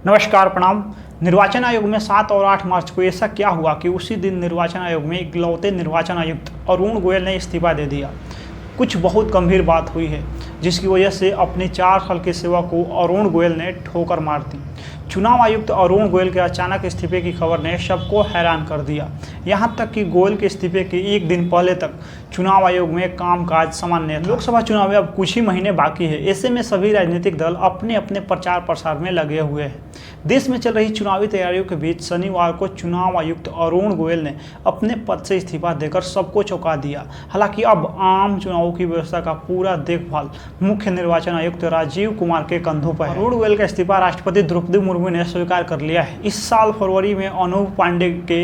नमस्कार प्रणाम। निर्वाचन आयोग में 7 और 8 मार्च को ऐसा क्या हुआ कि उसी दिन निर्वाचन आयोग में इकलौते निर्वाचन आयुक्त अरुण गोयल ने इस्तीफा दे दिया। कुछ बहुत गंभीर बात हुई है जिसकी वजह से अपनी 4 साल की सेवा को अरुण गोयल ने ठोकर मार दी। चुनाव आयुक्त अरुण गोयल के अचानक इस्तीफे की खबर ने सबको हैरान कर दिया। यहां तक कि गोयल के इस्तीफे के एक दिन पहले तक चुनाव आयोग में कामकाज सामान्य था। लोकसभा चुनाव में अब कुछ ही महीने बाकी है। ऐसे में सभी राजनीतिक दल अपने अपने प्रचार प्रसार में लगे हुए हैं। देश में चल रही चुनावी तैयारियों के बीच शनिवार को चुनाव आयुक्त अरुण गोयल ने अपने पद से इस्तीफा देकर सबको चौंका दिया। हालांकि अब आम चुनावों की व्यवस्था का पूरा देखभाल मुख्य निर्वाचन आयुक्त राजीव कुमार के कंधों पर है। अरुण गोयल का इस्तीफा राष्ट्रपति द्रौपदी मुर्मू ने स्वीकार कर लिया है। इस साल फरवरी में अनूप पांडे के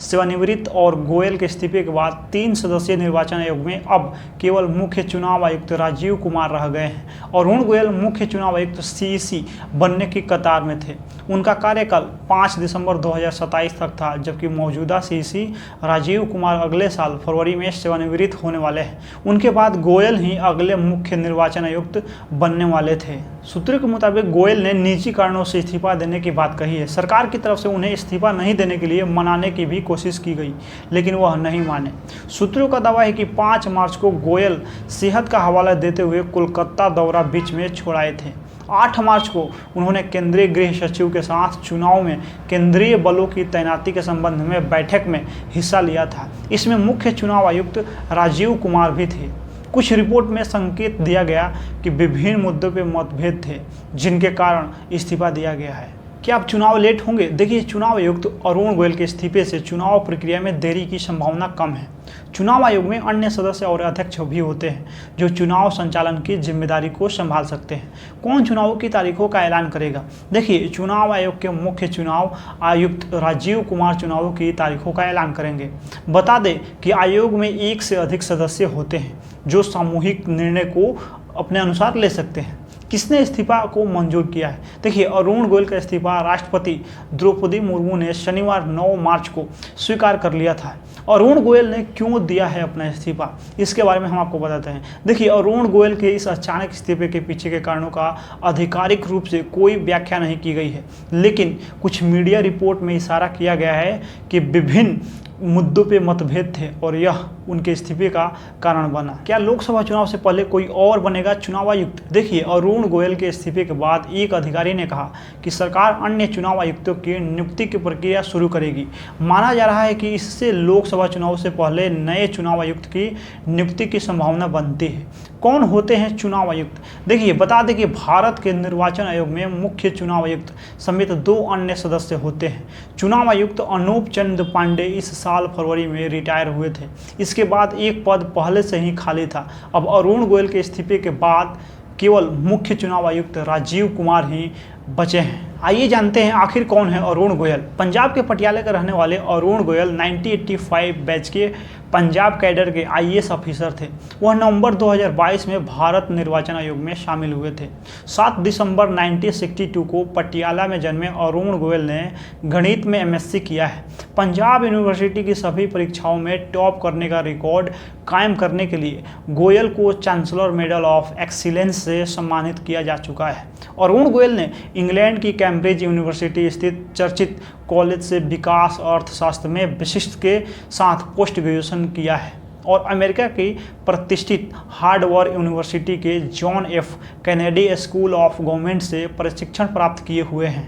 सेवानिवृत्त और गोयल के इस्तीफे के बाद 3 सदस्यीय निर्वाचन आयोग में अब केवल मुख्य चुनाव आयुक्त राजीव कुमार रह गए हैं। अरुण गोयल मुख्य चुनाव आयुक्त सीईसी बनने की कतार में थे। उनका कार्यकाल 5 दिसंबर 2027 तक था, जबकि मौजूदा सीईसी राजीव कुमार अगले साल फरवरी में सेवानिवृत्त होने वाले हैं। उनके बाद गोयल ही अगले मुख्य निर्वाचन आयुक्त बनने वाले थे। सूत्रों के मुताबिक गोयल ने निजी कारणों से इस्तीफा देने की बात कही है। सरकार की तरफ से उन्हें इस्तीफा नहीं देने के लिए मनाने की भी कोशिश की गई, लेकिन वह नहीं माने। सूत्रों का दावा है कि 5 मार्च को गोयल सेहत का हवाला देते हुए कोलकाता दौरा बीच में छोड़ाए थे। 8 मार्च को उन्होंने केंद्रीय गृह सचिव के साथ चुनाव में केंद्रीय बलों की तैनाती के संबंध में बैठक में हिस्सा लिया था। इसमें मुख्य चुनाव आयुक्त राजीव कुमार भी थे। कुछ रिपोर्ट में संकेत दिया गया कि विभिन्न मुद्दों पर मतभेद थे, जिनके कारण इस्तीफा दिया गया है। क्या अब चुनाव लेट होंगे? देखिए, चुनाव आयुक्त अरुण गोयल के इस्तीफे से चुनाव प्रक्रिया में देरी की संभावना कम है। चुनाव आयोग में अन्य सदस्य और अध्यक्ष भी होते हैं जो चुनाव संचालन की जिम्मेदारी को संभाल सकते हैं। कौन चुनावों की तारीखों का ऐलान करेगा? देखिए, चुनाव आयोग के मुख्य चुनाव आयुक्त राजीव कुमार चुनावों की तारीखों का ऐलान करेंगे। बता दें कि आयोग में 1 से अधिक सदस्य होते हैं जो सामूहिक निर्णय को अपने अनुसार ले सकते हैं। किसने इस्तीफा को मंजूर किया है? देखिए, अरुण गोयल का इस्तीफा राष्ट्रपति द्रौपदी मुर्मू ने शनिवार 9 मार्च को स्वीकार कर लिया था। अरुण गोयल ने क्यों दिया है अपना इस्तीफा, इसके बारे में हम आपको बताते हैं। देखिए, अरुण गोयल के इस अचानक इस्तीफे के पीछे के कारणों का आधिकारिक रूप से कोई व्याख्या नहीं की गई है, लेकिन कुछ मीडिया रिपोर्ट में इशारा किया गया है कि विभिन्न मुद्दों पे मतभेद थे और यह उनके इस्तीफे का कारण बना। क्या लोकसभा चुनाव से पहले कोई और बनेगा चुनाव आयुक्त? देखिए, अरुण गोयल के इस्तीफे के बाद एक अधिकारी ने कहा कि सरकार अन्य चुनाव आयुक्तों की नियुक्ति की प्रक्रिया शुरू करेगी। माना जा रहा है कि इससे लोकसभा चुनाव से पहले नए चुनाव आयुक्त की नियुक्ति की संभावना बनती है। कौन होते हैं चुनाव आयुक्त? देखिए, बता दें कि भारत के निर्वाचन आयोग में मुख्य चुनाव आयुक्त समेत 2 अन्य सदस्य होते हैं। चुनाव आयुक्त अनूप चंद्र पांडे इस साल फरवरी में रिटायर हुए थे। इसके बाद एक पद पहले से ही खाली था। अब अरुण गोयल के इस्तीफे के बाद केवल मुख्य चुनाव आयुक्त राजीव कुमार ही बचे हैं। आइए जानते हैं आखिर कौन है अरुण गोयल। पंजाब के पटियाला के रहने वाले अरुण गोयल 1985 बैच के पंजाब कैडर के आईएएस ऑफिसर थे। वह नवंबर 2022 में भारत निर्वाचन आयोग में शामिल हुए थे। 7 दिसंबर 1962 को पटियाला में जन्मे अरुण गोयल ने गणित में एमएससी किया है। पंजाब यूनिवर्सिटी की सभी परीक्षाओं में टॉप करने का रिकॉर्ड कायम करने के लिए गोयल को चांसलर मेडल ऑफ एक्सीलेंस से सम्मानित किया जा चुका है। अरुण गोयल ने इंग्लैंड की कैम्ब्रिज यूनिवर्सिटी स्थित चर्चित कॉलेज से विकास अर्थशास्त्र में विशिष्ट के साथ पोस्ट ग्रेजुएशन किया है और अमेरिका की प्रतिष्ठित हार्वर्ड यूनिवर्सिटी के John F Kennedy school of government से प्रशिक्षण प्राप्त किए हुए हैं।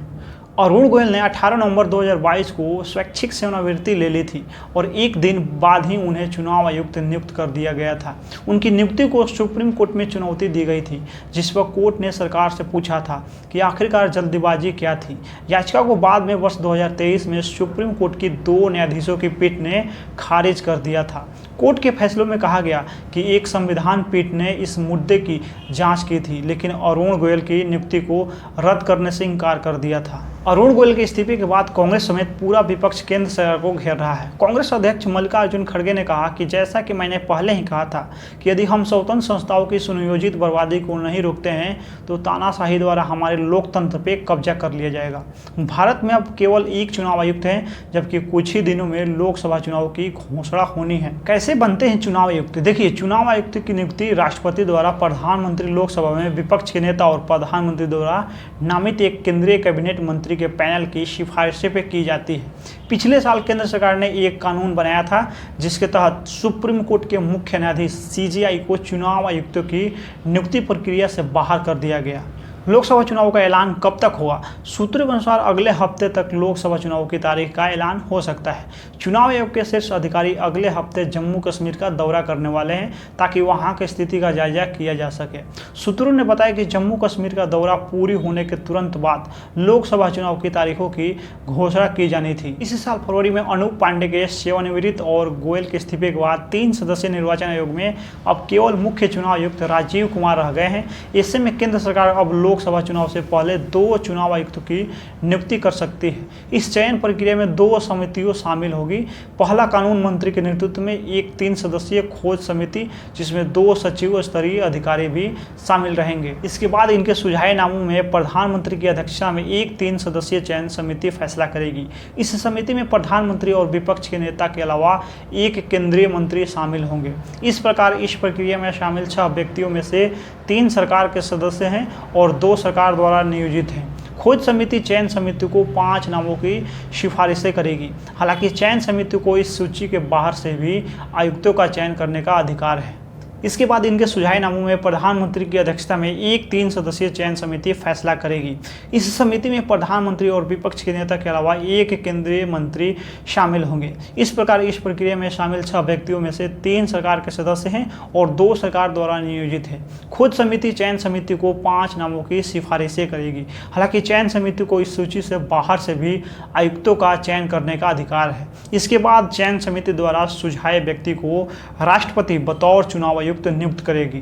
अरुण गोयल ने 18 नवंबर 2022 को स्वैच्छिक सेवानिवृत्ति ले ली थी और एक दिन बाद ही उन्हें चुनाव आयुक्त नियुक्त कर दिया गया था। उनकी नियुक्ति को सुप्रीम कोर्ट में चुनौती दी गई थी, जिस पर कोर्ट ने सरकार से पूछा था कि आखिरकार जल्दबाजी क्या थी। याचिका को बाद में वर्ष 2023 में सुप्रीम कोर्ट की 2 न्यायाधीशों की पीठ ने खारिज कर दिया था। कोर्ट के फैसलों में कहा गया कि एक संविधान पीठ ने इस मुद्दे की जांच की थी, लेकिन अरुण गोयल की नियुक्ति को रद्द करने से इनकार कर दिया था। अरुण गोयल के इस्तीफे के बाद कांग्रेस समेत पूरा विपक्ष केंद्र सरकार को घेर रहा है। कांग्रेस अध्यक्ष मल्लिकार्जुन खड़गे ने कहा कि जैसा कि मैंने पहले ही कहा था कि यदि हम स्वतंत्र संस्थाओं की सुनियोजित बर्बादी को नहीं रोकते हैं तो तानाशाही द्वारा हमारे लोकतंत्र पर कब्जा कर लिया जाएगा। भारत में अब केवल एक चुनाव आयुक्त है, जबकि कुछ ही दिनों में लोकसभा चुनाव की घोषणा होनी है। कैसे कैसे बनते हैं चुनाव आयुक्त? देखिए, चुनाव आयुक्त की नियुक्ति राष्ट्रपति द्वारा प्रधानमंत्री, लोकसभा में विपक्ष के नेता और प्रधानमंत्री द्वारा नामित एक केंद्रीय कैबिनेट मंत्री के पैनल की सिफारिशें पे की जाती है। पिछले साल केंद्र सरकार ने एक कानून बनाया था जिसके तहत सुप्रीम कोर्ट के मुख्य न्यायाधीश CJI को चुनाव आयुक्तों की नियुक्ति प्रक्रिया से बाहर कर दिया गया। लोकसभा चुनाव का ऐलान कब तक होगा? सूत्रों के अनुसार अगले हफ्ते तक लोकसभा चुनाव की तारीख का ऐलान हो सकता है। चुनाव आयोग के शीर्ष अधिकारी अगले हफ्ते जम्मू कश्मीर का दौरा करने वाले हैं ताकि वहां की स्थिति का जायजा किया जा सके। सूत्रों ने बताया कि जम्मू कश्मीर का दौरा पूरी होने के तुरंत बाद लोकसभा चुनाव की तारीखों की घोषणा की जानी थी। इसी साल फरवरी में अनूप पांडे के सेवानिवृत्त और गोयल के इस्तीफे के बाद 3 सदस्यीय निर्वाचन आयोग में अब केवल मुख्य चुनाव आयुक्त राजीव कुमार रह गए हैं। ऐसे में केंद्र सरकार अब लोकसभा चुनाव से पहले 2 चुनाव आयुक्तों की नियुक्ति कर सकती है। इस चयन प्रक्रिया में 2 समितियों शामिल होगी। पहला कानून मंत्री के नेतृत्व में एक 3 सदस्यीय खोज समिति जिसमें 2 सचिव स्तरीय अधिकारी भी शामिल रहेंगे। इसके बाद इनके सुझाए नामों में प्रधानमंत्री की अध्यक्षता में एक 3 सदस्यीय चयन समिति फैसला करेगी। इस समिति में प्रधानमंत्री और विपक्ष के नेता के अलावा एक केंद्रीय मंत्री शामिल होंगे। इस प्रकार इस प्रक्रिया में शामिल 6 व्यक्तियों में से 3 सरकार के सदस्य हैं और 2 सरकार द्वारा नियोजित हैं। खोज समिति चयन समिति को 5 नामों की सिफारिशें करेगी। हालांकि चयन समिति को इस सूची के बाहर से भी आयुक्तों का चयन करने का अधिकार है। इसके बाद इनके सुझाए नामों में प्रधानमंत्री की अध्यक्षता में एक 3 सदस्यीय चयन समिति फैसला करेगी। इस समिति में प्रधानमंत्री और विपक्ष के नेता के अलावा एक केंद्रीय मंत्री शामिल होंगे। इस प्रकार इस प्रक्रिया में शामिल 6 व्यक्तियों में से 3 सरकार के सदस्य हैं और 2 सरकार द्वारा नियोजित हैं। खोज समिति चयन समिति को 5 नामों की सिफारिशें करेगी। हालांकि चयन समिति को इस सूची से बाहर से भी आयुक्तों का चयन करने का अधिकार है। इसके बाद चयन समिति द्वारा सुझाए व्यक्ति को राष्ट्रपति बतौर चुनाव नियुक्त करेगी।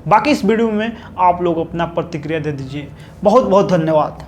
बाकी इस वीडियो में आप लोग अपना प्रतिक्रिया दे दीजिए। बहुत बहुत धन्यवाद।